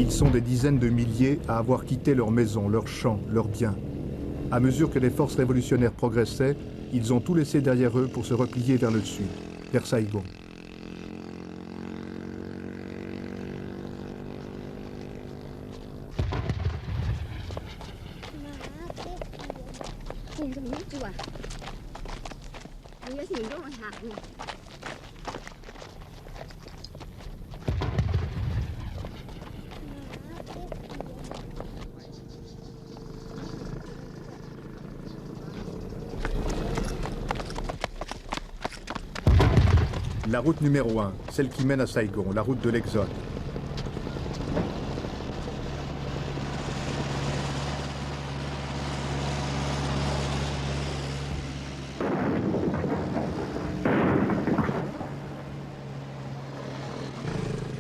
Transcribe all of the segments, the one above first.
Ils sont des dizaines de milliers à avoir quitté leurs maisons, leurs champs, leurs biens. À mesure que les forces révolutionnaires progressaient, ils ont tout laissé derrière eux pour se replier vers le sud, vers Saigon. La route numéro 1, celle qui mène à Saigon, la route de l'Exode.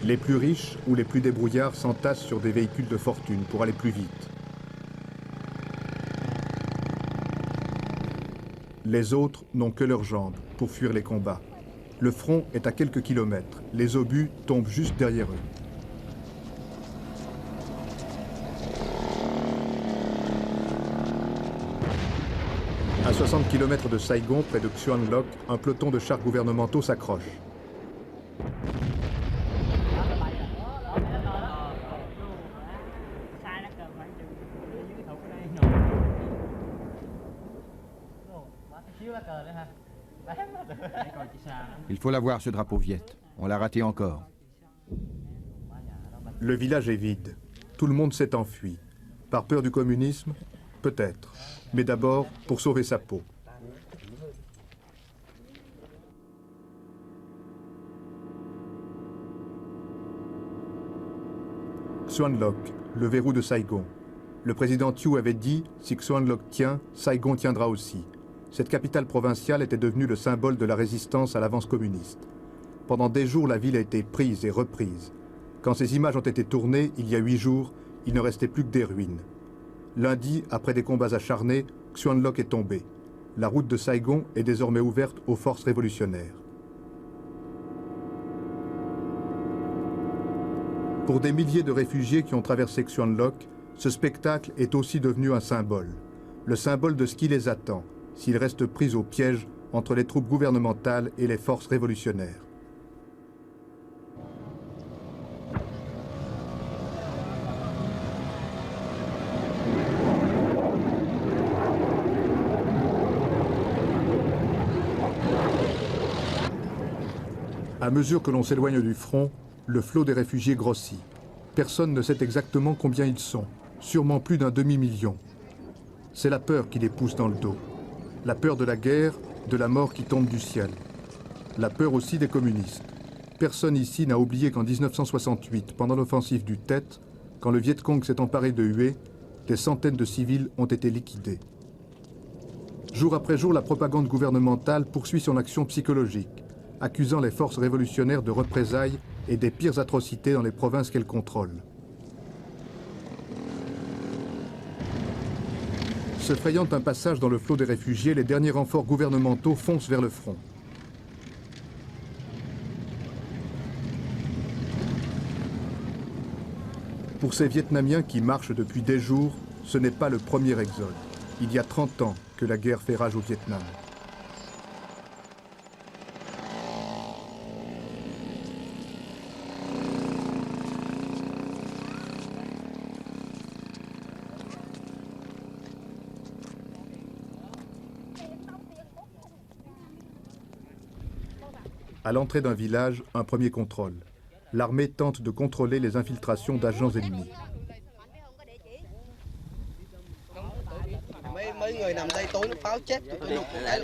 Les plus riches ou les plus débrouillards s'entassent sur des véhicules de fortune pour aller plus vite. Les autres n'ont que leurs jambes pour fuir les combats. Le front est à quelques kilomètres. Les obus tombent juste derrière eux. À 60 km de Saigon, près de Xuan Loc, un peloton de chars gouvernementaux s'accroche. Il faut l'avoir, ce drapeau Viet. On l'a raté encore. Le village est vide. Tout le monde s'est enfui. Par peur du communisme? Peut-être. Mais d'abord, pour sauver sa peau. Xuan Loc, le verrou de Saigon. Le président Thieu avait dit, si Xuan Loc tient, Saigon tiendra aussi. Cette capitale provinciale était devenue le symbole de la résistance à l'avance communiste. Pendant des jours, la ville a été prise et reprise. Quand ces images ont été tournées, il y a 8 jours, il ne restait plus que des ruines. Lundi, après des combats acharnés, Xuan Loc est tombé. La route de Saigon est désormais ouverte aux forces révolutionnaires. Pour des milliers de réfugiés qui ont traversé Xuan Loc, ce spectacle est aussi devenu un symbole. Le symbole de ce qui les attend, s'ils restent pris au piège entre les troupes gouvernementales et les forces révolutionnaires. À mesure que l'on s'éloigne du front, le flot des réfugiés grossit. Personne ne sait exactement combien ils sont, sûrement plus d'un demi-million. C'est la peur qui les pousse dans le dos. La peur de la guerre, de la mort qui tombe du ciel. La peur aussi des communistes. Personne ici n'a oublié qu'en 1968, pendant l'offensive du Tet, quand le Viet Cong s'est emparé de Hue, des centaines de civils ont été liquidés. Jour après jour, la propagande gouvernementale poursuit son action psychologique, accusant les forces révolutionnaires de représailles et des pires atrocités dans les provinces qu'elle contrôle. Se frayant un passage dans le flot des réfugiés, les derniers renforts gouvernementaux foncent vers le front. Pour ces Vietnamiens qui marchent depuis des jours, ce n'est pas le premier exode. Il y a 30 ans que la guerre fait rage au Vietnam. À l'entrée d'un village, un premier contrôle. L'armée tente de contrôler les infiltrations d'agents ennemis.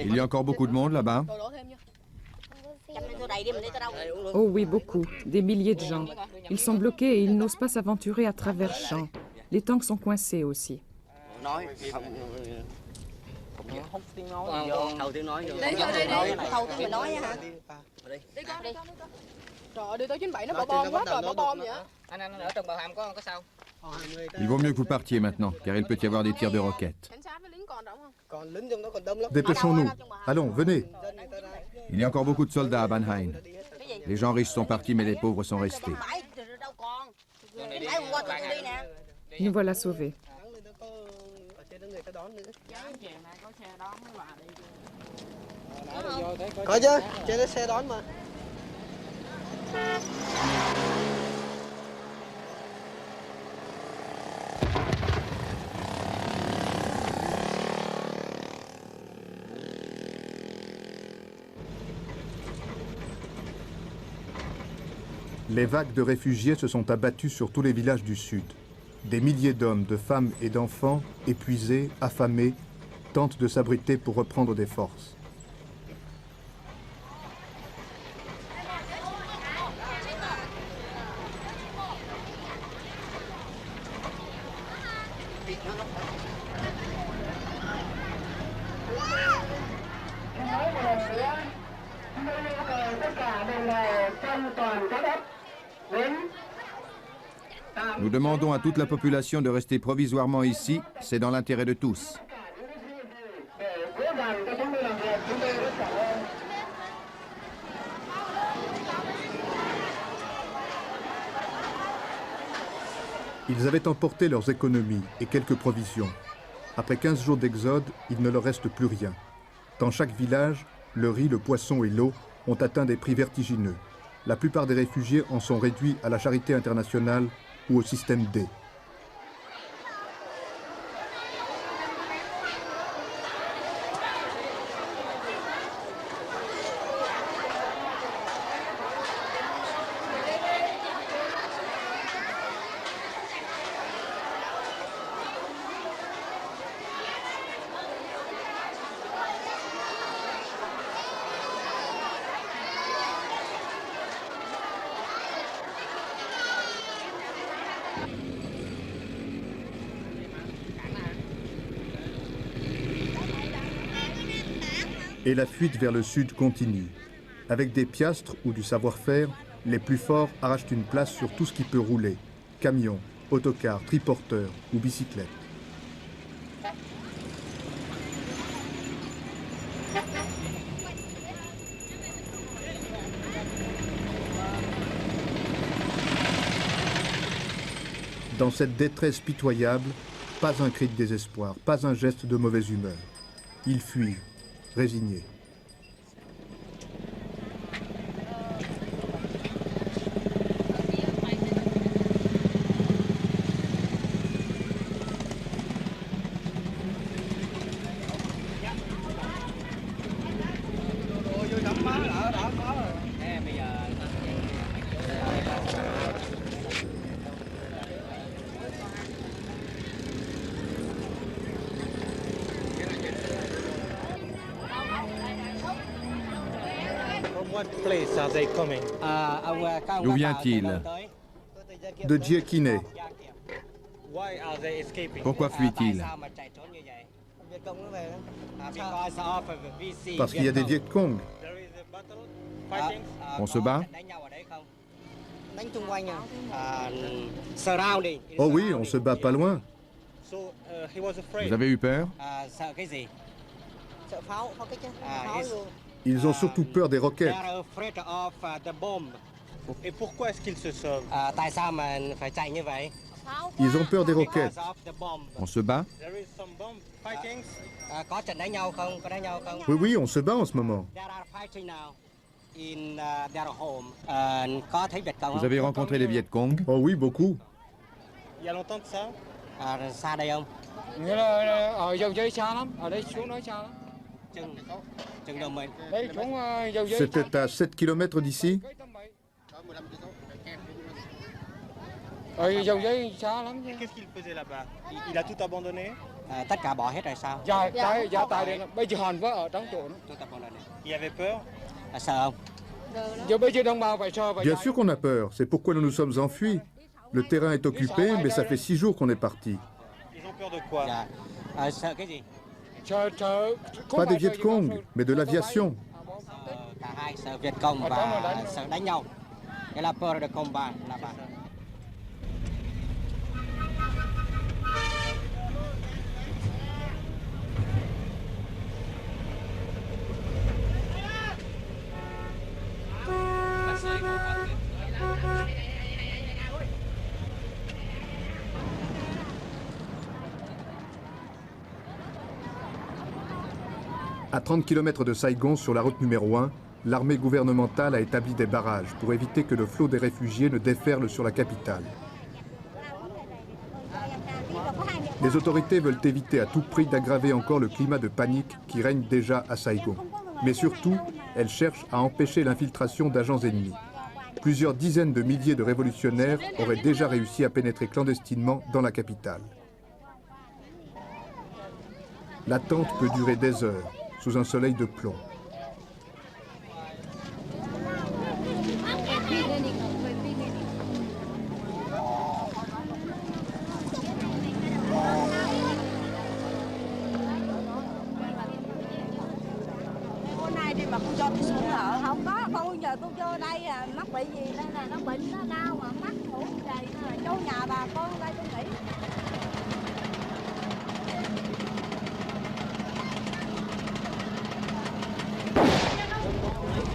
Il y a encore beaucoup de monde là-bas. Oh oui, beaucoup. Des milliers de gens. Ils sont bloqués et ils n'osent pas s'aventurer à travers champs. Les tanks sont coincés aussi. Il vaut mieux que vous partiez maintenant, car il peut y avoir des tirs de roquettes. Dépêchons-nous. Allons, venez. Il y a encore beaucoup de soldats à Ban Hain. Les gens riches sont partis, mais les pauvres sont restés. Nous voilà sauvés. Có chứ, trên đó xe đón mà. Les vagues de réfugiés se sont abattues sur tous les villages du sud. Des milliers d'hommes, de femmes et d'enfants, épuisés, affamés, tentent de s'abriter pour reprendre des forces. Nous demandons à toute la population de rester provisoirement ici, c'est dans l'intérêt de tous. Ils avaient emporté leurs économies et quelques provisions. Après 15 jours d'exode, il ne leur reste plus rien. Dans chaque village, le riz, le poisson et l'eau ont atteint des prix vertigineux. La plupart des réfugiés en sont réduits à la charité internationale ou au système D. Et la fuite vers le sud continue. Avec des piastres ou du savoir-faire, les plus forts arrachent une place sur tout ce qui peut rouler. Camions, autocars, triporteurs ou bicyclettes. Dans cette détresse pitoyable, pas un cri de désespoir, pas un geste de mauvaise humeur. Ils fuient, résignés. D'où vient-il? De Djekine. Pourquoi fuit-il? Parce qu'il y a des Viet Cong. On se bat? Oh oui, on se bat pas loin. Vous avez eu peur? Ils ont surtout peur des roquettes. Et pourquoi est-ce qu'ils se sauvent? Ils ont peur des roquettes. On se bat? Oui, oui, on se bat en ce moment. Vous avez rencontré les Viet Cong? Oh oui, beaucoup. Il y a longtemps de ça? Nghĩa là ở dầu giấy xa lắm, ở đây xuống đó xa lắm. Đây xuống dầu giấy. C'était à 7 km d'ici. Ở dầu giấy xa lắm chứ. Qu'est-ce qu'il faisait là-bas? Il a tout abandonné? Tất cả bỏ hết rồi sao? Dạ tại đây bây giờ hòn vỡ ở trong chỗ nó. Il avait peur? Sợ không? Giờ bây giờ đồng bào phải sợ phải. Bien sûr qu'on a peur, c'est pourquoi nous nous sommes enfuis. Le terrain est occupé, mais ça fait 6 jours qu'on est parti. Ils ont peur de quoi? Dạ. Sợ cái gì? Pas des Viet Cong, mais de l'aviation. Cả hai, sợ Việt Cộng và sợ đánh nhau. Cái là peur de combat là bạn. À 30 km de Saigon, sur la route numéro 1, l'armée gouvernementale a établi des barrages pour éviter que le flot des réfugiés ne déferle sur la capitale. Les autorités veulent éviter à tout prix d'aggraver encore le climat de panique qui règne déjà à Saigon. Mais surtout, elles cherchent à empêcher l'infiltration d'agents ennemis. Plusieurs dizaines de milliers de révolutionnaires auraient déjà réussi à pénétrer clandestinement dans la capitale. L'attente peut durer des heures, sous un soleil de plomb. mà con cho tôi xuống ở không có, tôi giờ tôi vô đây mắc bị gì đây là nó bệnh nó đau mà mắc ngủ đầy chỗ nhà bà con đây tôi nghĩ.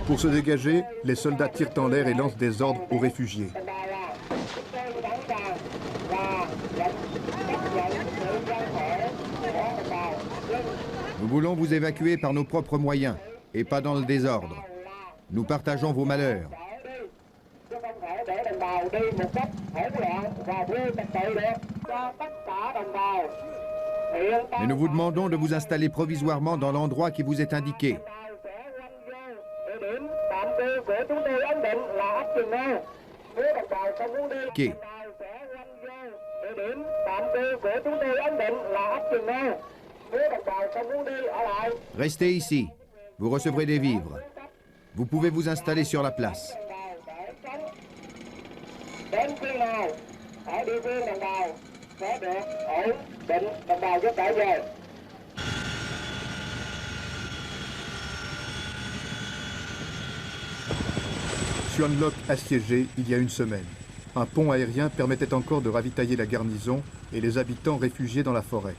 Pour se dégager, les soldats tirent en l'air et lancent des ordres aux réfugiés. Nous voulons vous évacuer par nos propres moyens et pas dans le désordre. Nous partageons vos malheurs. Mais nous vous demandons de vous installer provisoirement dans l'endroit qui vous est indiqué. Restez ici. Vous recevrez des vivres. Vous pouvez vous installer sur la place. Xuan Loc assiégé il y a une semaine. Un pont aérien permettait encore de ravitailler la garnison et les habitants réfugiés dans la forêt.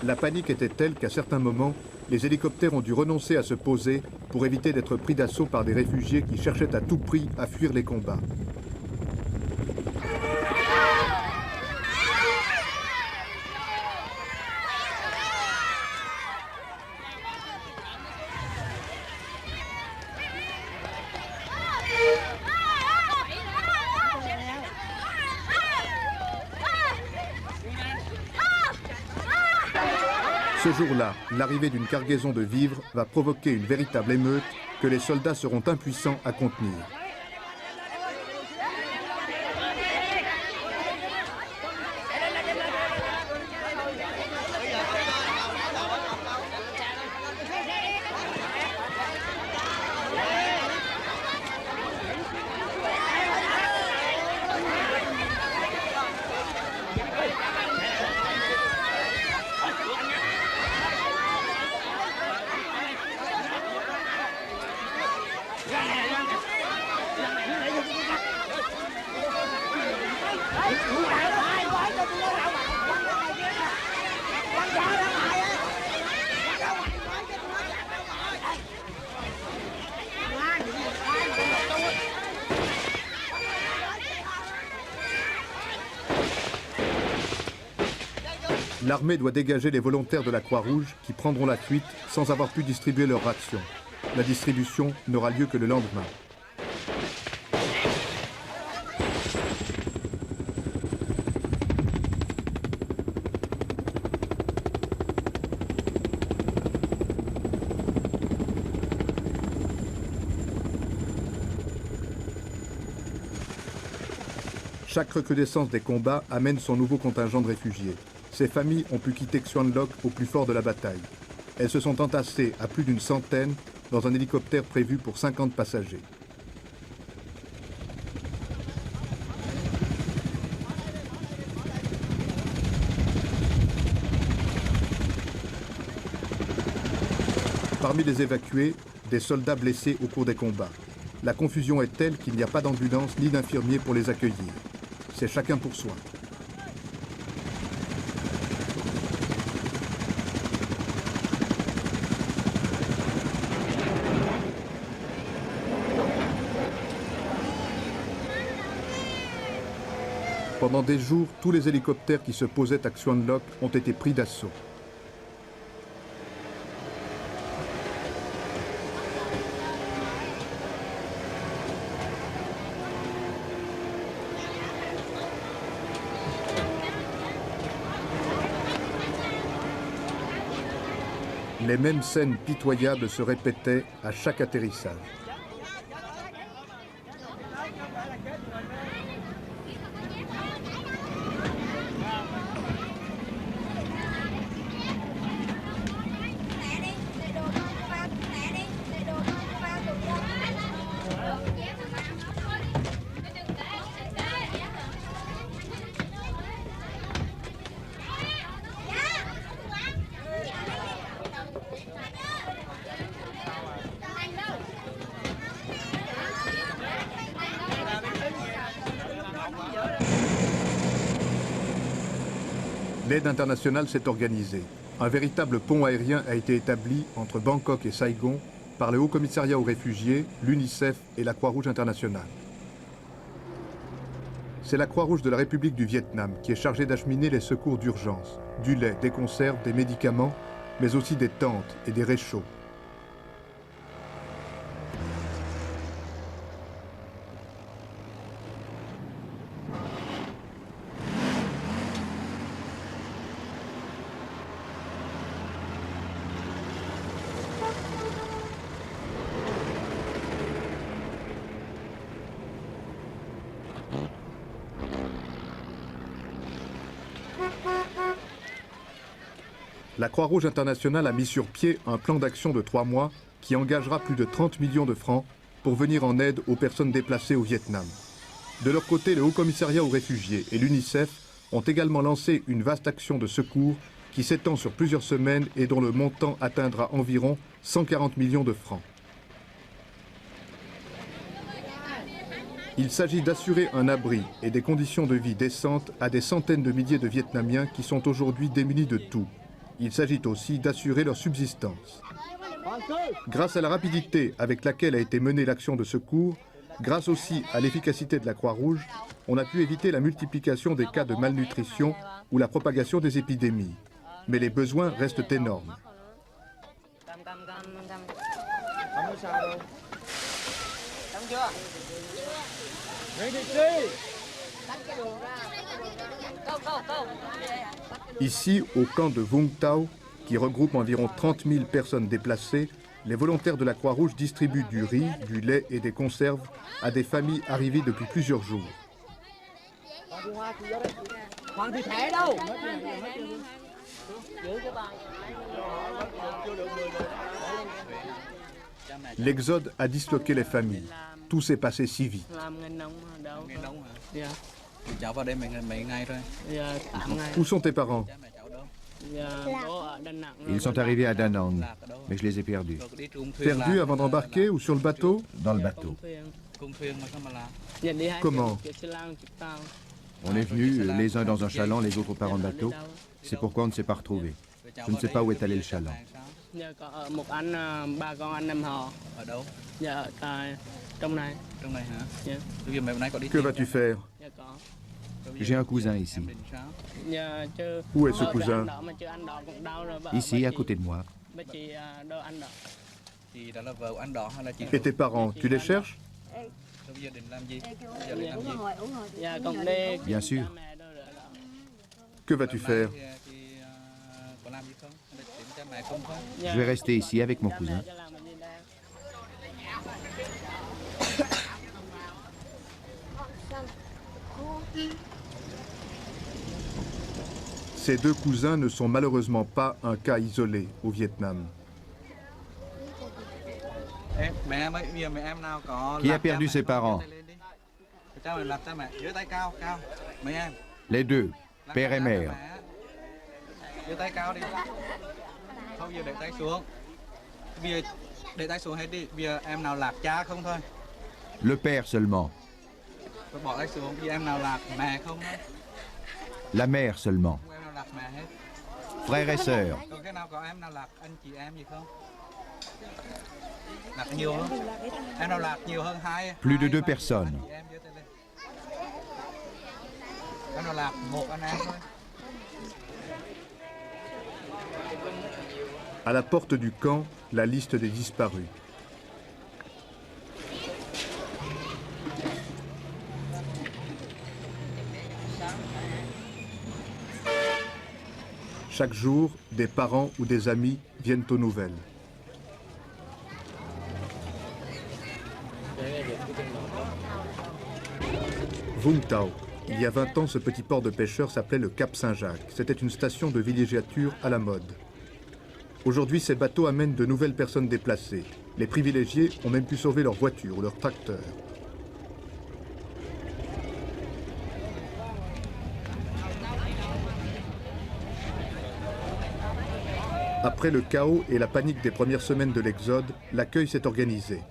La panique était telle qu'à certains moments, les hélicoptères ont dû renoncer à se poser pour éviter d'être pris d'assaut par des réfugiés qui cherchaient à tout prix à fuir les combats. Ce jour-là, l'arrivée d'une cargaison de vivres va provoquer une véritable émeute que les soldats seront impuissants à contenir. L'armée doit dégager les volontaires de la Croix-Rouge qui prendront la fuite sans avoir pu distribuer leurs rations. La distribution n'aura lieu que le lendemain. Chaque recrudescence des combats amène son nouveau contingent de réfugiés. Ces familles ont pu quitter Xuan Loc au plus fort de la bataille. Elles se sont entassées à plus d'une centaine dans un hélicoptère prévu pour 50 passagers. Parmi les évacués, des soldats blessés au cours des combats. La confusion est telle qu'il n'y a pas d'ambulance ni d'infirmiers pour les accueillir. C'est chacun pour soi. Pendant des jours, tous les hélicoptères qui se posaient à Xuan Loc ont été pris d'assaut. Les mêmes scènes pitoyables se répétaient à chaque atterrissage. L'aide internationale s'est organisée. Un véritable pont aérien a été établi entre Bangkok et Saigon par le Haut Commissariat aux réfugiés, l'UNICEF et la Croix-Rouge internationale. C'est la Croix-Rouge de la République du Vietnam qui est chargée d'acheminer les secours d'urgence, du lait, des conserves, des médicaments, mais aussi des tentes et des réchauds. La Croix-Rouge internationale a mis sur pied un plan d'action de 3 mois qui engagera plus de 30 millions de francs pour venir en aide aux personnes déplacées au Vietnam. De leur côté, le Haut Commissariat aux réfugiés et l'UNICEF ont également lancé une vaste action de secours qui s'étend sur plusieurs semaines et dont le montant atteindra environ 140 millions de francs. Il s'agit d'assurer un abri et des conditions de vie décentes à des centaines de milliers de Vietnamiens qui sont aujourd'hui démunis de tout. Il s'agit aussi d'assurer leur subsistance. Grâce à la rapidité avec laquelle a été menée l'action de secours, grâce aussi à l'efficacité de la Croix-Rouge, on a pu éviter la multiplication des cas de malnutrition ou la propagation des épidémies. Mais les besoins restent énormes. Ici, au camp de Vung Tau, qui regroupe environ 30 000 personnes déplacées, les volontaires de la Croix-Rouge distribuent du riz, du lait et des conserves à des familles arrivées depuis plusieurs jours. L'exode a disloqué les familles. Tout s'est passé si vite. Où sont tes parents? Ils sont arrivés à Da Nang, mais je les ai perdus. Perdus avant d'embarquer ou sur le bateau? Dans le bateau. Comment? On est venus, les uns dans un chaland, les autres par un bateau. C'est pourquoi on ne s'est pas retrouvés. Je ne sais pas où est allé le chaland. Que vas-tu faire? J'ai un cousin ici. Où est ce cousin? Ici, à côté de moi. Et tes parents, tu les cherches? Bien sûr. Que vas-tu faire? Je vais rester ici avec mon cousin. Ces deux cousins ne sont malheureusement pas un cas isolé au Vietnam. Qui a perdu ses parents? Les deux, père et mère. Le père seulement. La mère seulement. Frères et sœurs. Plus de 2 personnes. À la porte du camp, la liste des disparus. Chaque jour, des parents ou des amis viennent aux nouvelles. Vung Tau. Il y a 20 ans, ce petit port de pêcheurs s'appelait le Cap Saint-Jacques. C'était une station de villégiature à la mode. Aujourd'hui, ces bateaux amènent de nouvelles personnes déplacées. Les privilégiés ont même pu sauver leurs voitures ou leurs tracteurs. Après le chaos et la panique des premières semaines de l'exode, l'accueil s'est organisé.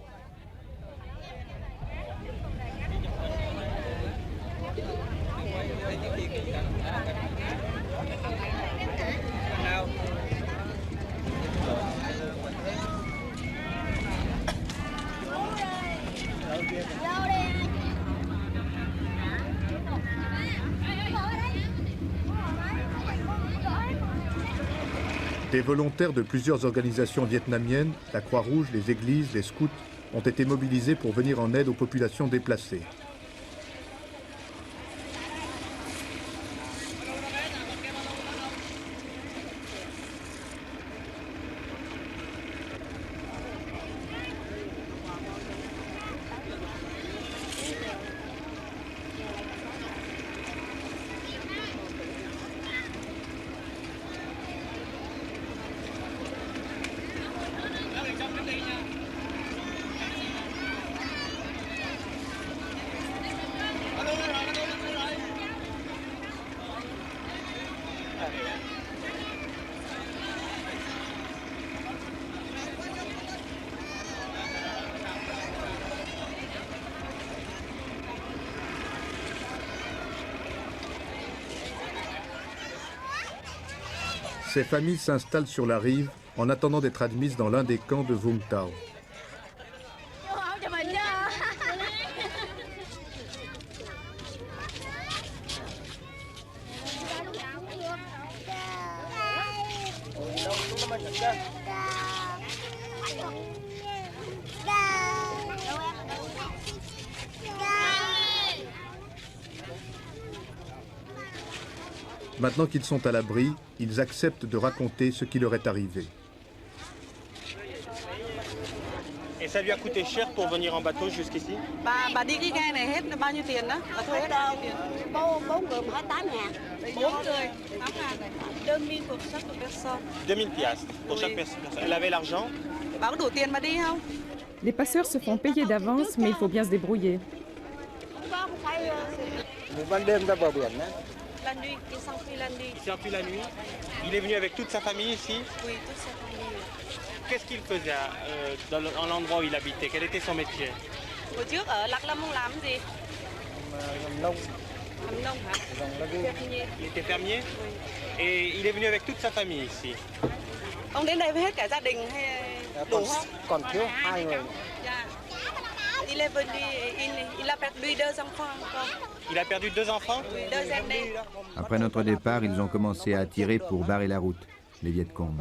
Des volontaires de plusieurs organisations vietnamiennes, la Croix-Rouge, les églises, les scouts, ont été mobilisés pour venir en aide aux populations déplacées. Ces familles s'installent sur la rive en attendant d'être admises dans l'un des camps de Vung Tau. Maintenant qu'ils sont à l'abri, ils acceptent de raconter ce qui leur est arrivé. Et ça lui a coûté cher pour venir en bateau jusqu'ici? Bà đi cái ghe này hết bao nhiêu tiền đó? Bà thuê hết bao nhiêu tiền? 4 người 28.000. 4 người, 8.000 này. 2000 pour chaque personne. 2000 piastres pour chaque personne. Elle avait l'argent? Bà có đủ tiền mà đi không? Les passeurs se font payer d'avance, mais il faut bien se débrouiller. Ban đêm ra bờ biển đấy. La nuit, il s'enfuit la nuit. Il s'enfuit la nuit. Il est venu avec toute sa famille ici? Oui, toute sa famille. Qu'est-ce qu'il faisait dans l'endroit où il habitait? Quel était son métier? Hồi trước ở Lạc Lâm ông làm gì? Làm nông. Làm nông hả? Fermier. Il était fermier? Oui. Et il est venu avec toute sa famille ici? Ông đến đây với hết cả gia đình hay đủ không? Còn thiếu 2 người. Dạ. Il est venu, il a perdu 2 enfants encore. Il a perdu 2 enfants? Oui, 2 aînés. Après notre départ, ils ont commencé à tirer pour barrer la route, les Viet Cong.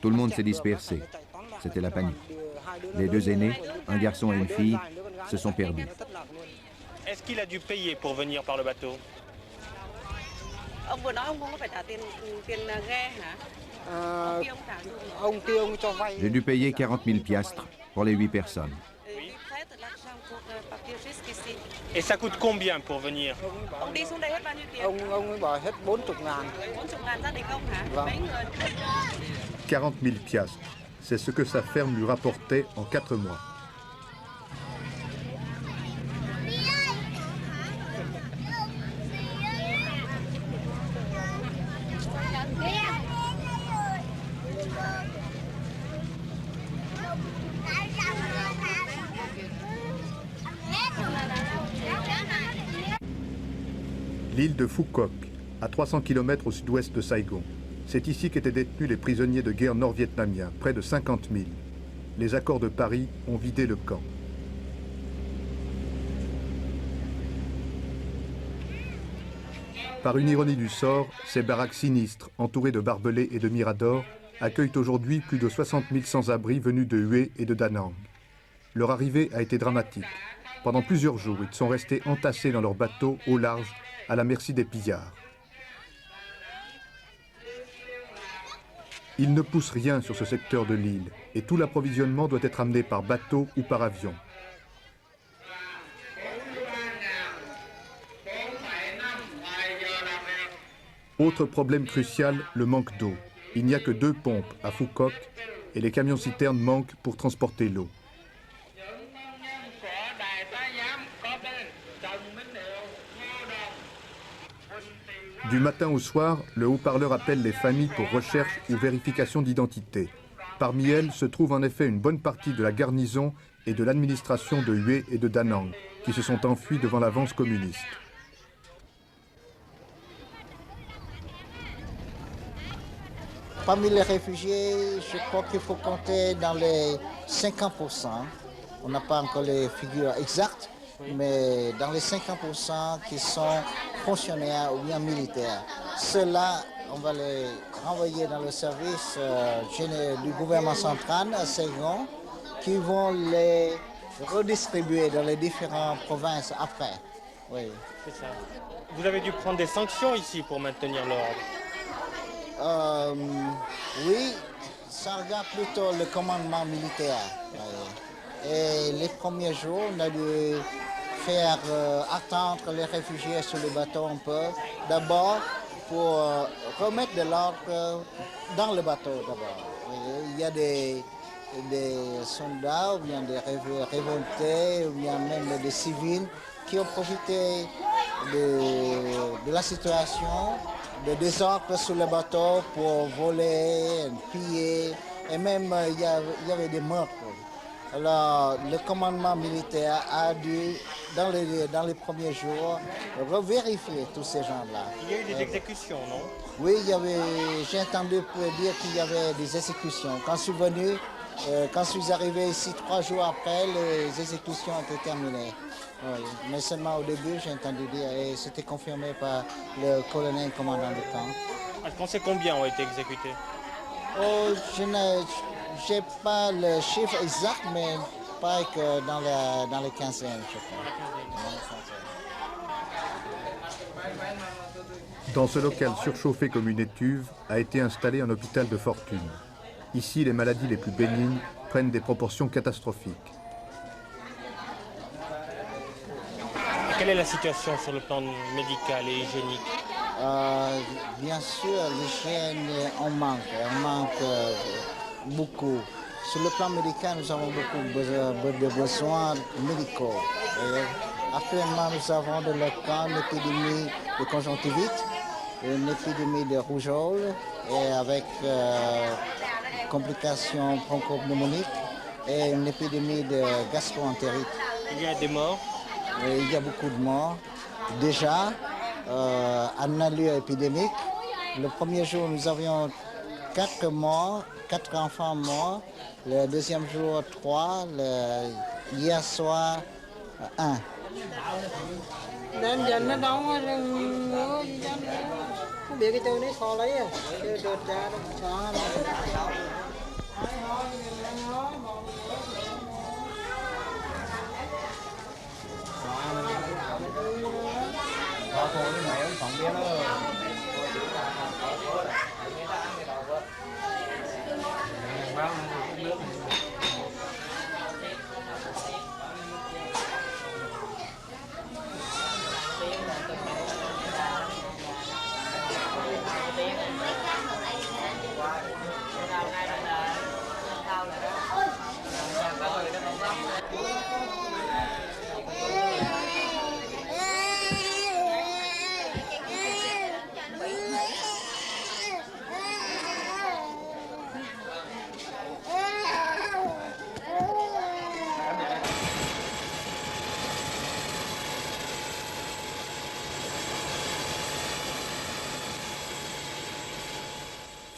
Tout le monde s'est dispersé. C'était la panique. Les 2 aînés, un garçon et une fille, se sont perdus. Est-ce qu'il a dû payer pour venir par le bateau? Ông vừa nói ông không có phải trả tiền ghe hả? Ông kia ông trả được. Ông kia ông cho vay. J'ai dû payer 40 000 piastres pour les 8 personnes. Et ça coûte combien pour venir? Ông đi xuống đây hết bao nhiêu tiền? Ông ấy bảo hết 40.000. 40.000 gia đình ông hả? Vâng. Mấy người? 40 000 piastres. C'est ce que sa ferme lui rapportait en 4 mois. L'île de Phu Quoc, à 300 km au sud-ouest de Saigon. C'est ici qu'étaient détenus les prisonniers de guerre nord-vietnamiens, près de 50 000. Les accords de Paris ont vidé le camp. Par une ironie du sort, ces baraques sinistres, entourées de barbelés et de miradors, accueillent aujourd'hui plus de 60 000 sans-abri venus de Hue et de Da Nang. Leur arrivée a été dramatique. Pendant plusieurs jours, ils sont restés entassés dans leurs bateaux au large, à la merci des pillards. Il ne pousse rien sur ce secteur de l'île et tout l'approvisionnement doit être amené par bateau ou par avion. Autre problème crucial, le manque d'eau. Il n'y a que 2 pompes à Phu Quoc et les camions-citernes manquent pour transporter l'eau. Du matin au soir, le haut-parleur appelle les familles pour recherche ou vérification d'identité. Parmi elles se trouve en effet une bonne partie de la garnison et de l'administration de Hue et de Da Nang, qui se sont enfuis devant l'avance communiste. Parmi les réfugiés, je crois qu'il faut compter dans les 50%. On n'a pas encore les figures exactes, mais dans les 50% qui sont fonctionnaires ou bien militaires. Ceux-là, on va les renvoyer dans le service du gouvernement central à Saigon, qui vont les redistribuer dans les différentes provinces après. Oui. C'est ça. Vous avez dû prendre des sanctions ici pour maintenir l'ordre. Oui, ça regarde plutôt le commandement militaire. Et les premiers jours, on a dû faire attendre les réfugiés sur le bateau un peu. D'abord, pour remettre de l'ordre dans le bateau d'abord. Il y a des soldats, ou bien des révoltés, ou bien même des civils qui ont profité de la situation, de désordre sur le bateau pour voler, piller, et même il y avait des meurtres. Alors le commandement militaire a dû, dans les premiers jours, revérifier tous ces gens-là. Il y a eu des exécutions, non? Oui, j'ai entendu dire qu'il y avait des exécutions. Quand je suis venu, quand je suis arrivé ici 3 jours après, les exécutions étaient terminées. Oui, mais seulement au début, j'ai entendu dire, et c'était confirmé par le colonel commandant de camp. Est-ce qu'on sait combien ont été exécutés? Oh, je n'ai pas le chiffre exact, mais pas que dans les quinzaines, je crois. Dans ce local surchauffé comme une étuve, a été installé un hôpital de fortune. Ici, les maladies les plus bénignes prennent des proportions catastrophiques. Quelle est la situation sur le plan médical et hygiénique? Bien sûr, l'hygiène, on manque beaucoup. Sur le plan médical, nous avons beaucoup de besoins médicaux. Actuellement, nous avons dans le camp une épidémie de conjonctivite, une épidémie de rougeole, et avec complications bronchopneumoniques, et une épidémie de gastro-entérite. Il y a des morts? Il y a beaucoup de morts. Déjà, en allure épidémique, le premier jour, nous avions 4 morts, 4 enfants morts. Le deuxième jour, 3. Hier soir, 1.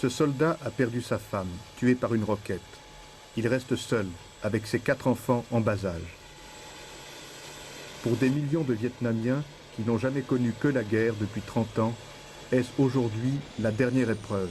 Ce soldat a perdu sa femme, tuée par une roquette. Il reste seul, avec ses 4 enfants en bas âge. Pour des millions de Vietnamiens qui n'ont jamais connu que la guerre depuis 30 ans, est-ce aujourd'hui la dernière épreuve?